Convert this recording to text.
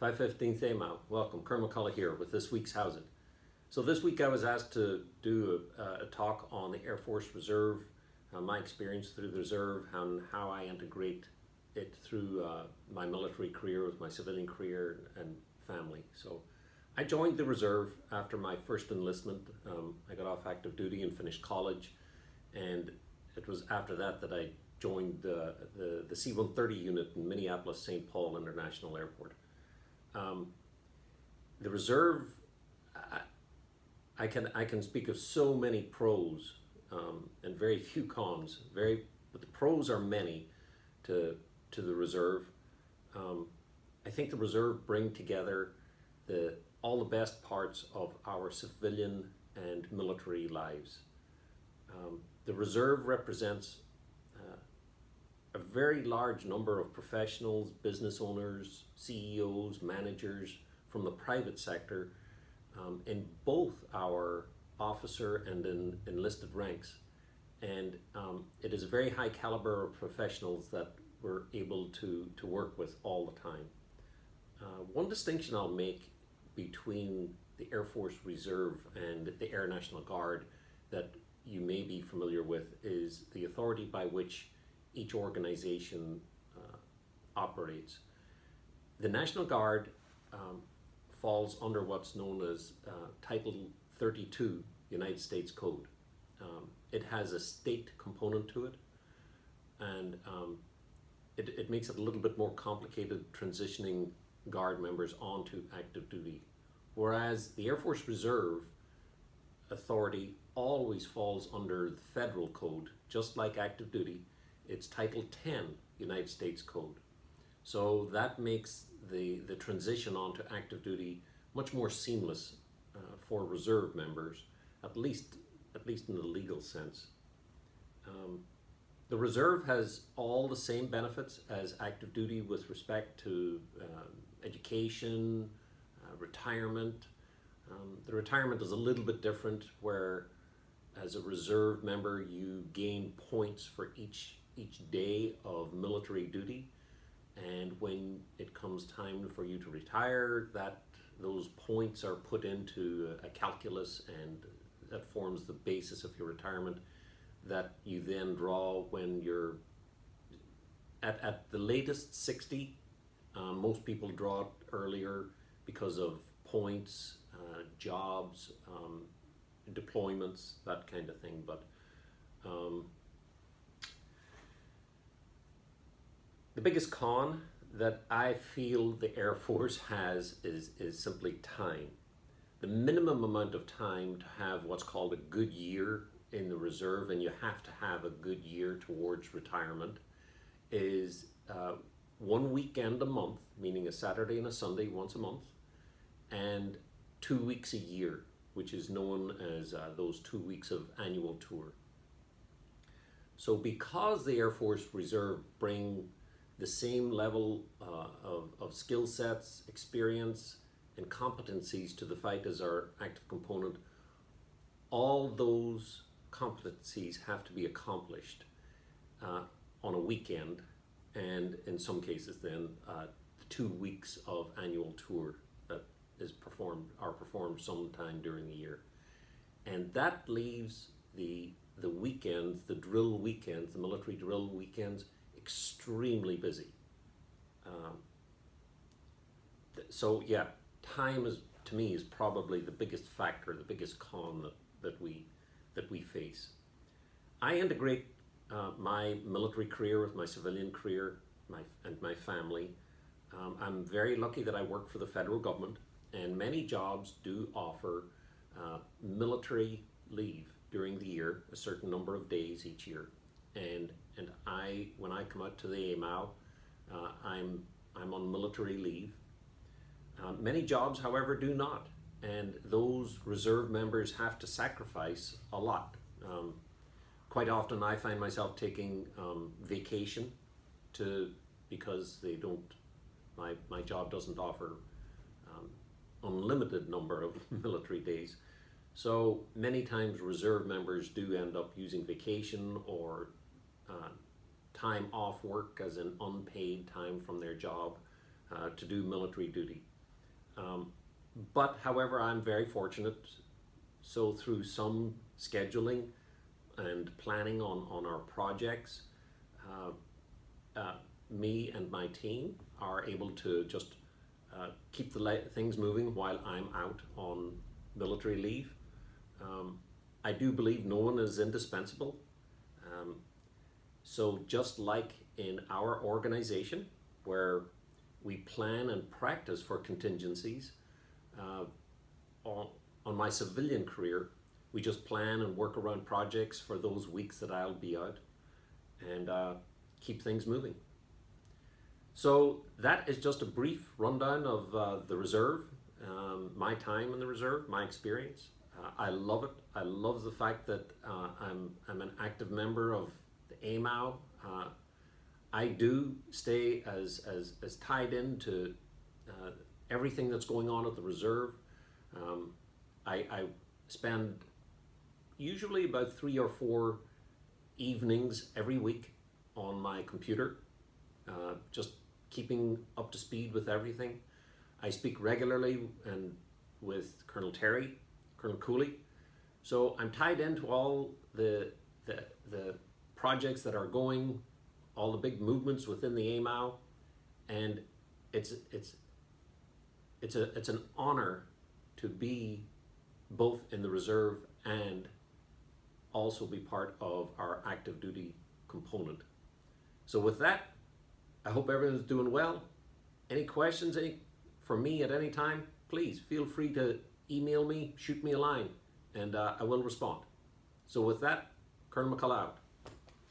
515th AMAL. Welcome, Colonel McCullagh here with this week's Howzit. So this week I was asked to do a talk on the Air Force Reserve, my experience through the Reserve, and how I integrate it through my military career with my civilian career and family. So I joined the Reserve after my first enlistment. I got off active duty and finished college, and it was after that that I joined the C-130 unit in Minneapolis St. Paul International Airport. The Reserve, I can speak of so many pros and very few cons. But the pros are many to the Reserve. I think the Reserve bring together all the best parts of our civilian and military lives. The Reserve represents a very large number of professionals, business owners, CEOs, managers from the private sector in both our officer and enlisted ranks. And it is a very high caliber of professionals that we're able to work with all the time. One distinction I'll make between the Air Force Reserve and the Air National Guard that you may be familiar with is the authority by which each organization operates. The National Guard falls under what's known as Title 32 United States Code. It has a state component to it, and it makes it a little bit more complicated transitioning Guard members onto active duty. Whereas the Air Force Reserve authority always falls under the federal code, just like active duty. It's Title 10 United States Code. So that makes the transition onto active duty much more seamless for Reserve members, at least in the legal sense. The Reserve has all the same benefits as active duty with respect to education, retirement. The retirement is a little bit different, where as a Reserve member you gain points for each day of military duty, and when it comes time for you to retire, those points are put into a calculus, and that forms the basis of your retirement that you then draw when you're at the latest 60. Most people draw it earlier because of points, jobs, deployments, that kind of thing. But the biggest con that I feel the Air Force has is simply time. The minimum amount of time to have what's called a good year in the Reserve, and you have to have a good year towards retirement, is 1 weekend a month, meaning a Saturday and a Sunday once a month, and 2 weeks a year, which is known as those 2 weeks of annual tour. So because the Air Force Reserve bring the same level of skill sets, experience, and competencies to the fight as our active component, all those competencies have to be accomplished on a weekend, and in some cases then 2 weeks of annual tour that are performed sometime during the year. And that leaves the weekends, the drill weekends, the military drill weekends, extremely busy. So yeah, time to me is probably the biggest factor, the biggest con that we face. I integrate my military career with my civilian career and my family. I'm very lucky that I work for the federal government, and many jobs do offer military leave during the year, a certain number of days each year. And when I come out to the AMAL, I'm on military leave. Many jobs, however, do not, and those Reserve members have to sacrifice a lot. Quite often I find myself taking vacation because my job doesn't offer unlimited number of military days. So many times Reserve members do end up using vacation or time off work as an unpaid time from their job to do military duty. But however, I'm very fortunate. So through some scheduling and planning on our projects, me and my team are able to just keep the things moving while I'm out on military leave. I do believe no one is indispensable. So just like in our organization, where we plan and practice for contingencies, on my civilian career, we just plan and work around projects for those weeks that I'll be out and keep things moving. So that is just a brief rundown of the reserve, my time in the reserve, my experience. I love it. I love the fact that I'm an active member of the AMOW. I do stay as tied into everything that's going on at the reserve. I spend usually about 3 or 4 evenings every week on my computer, just keeping up to speed with everything. I speak regularly and with Colonel Terry, Colonel Cooley. So I'm tied into all the projects that are going, all the big movements within the AMOW, and it's an honor to be both in the reserve and also be part of our active duty component. So with that, I hope everyone's doing well. Any questions for me at any time, please feel free to email me, shoot me a line, and I will respond. So with that, Colonel McCullagh out.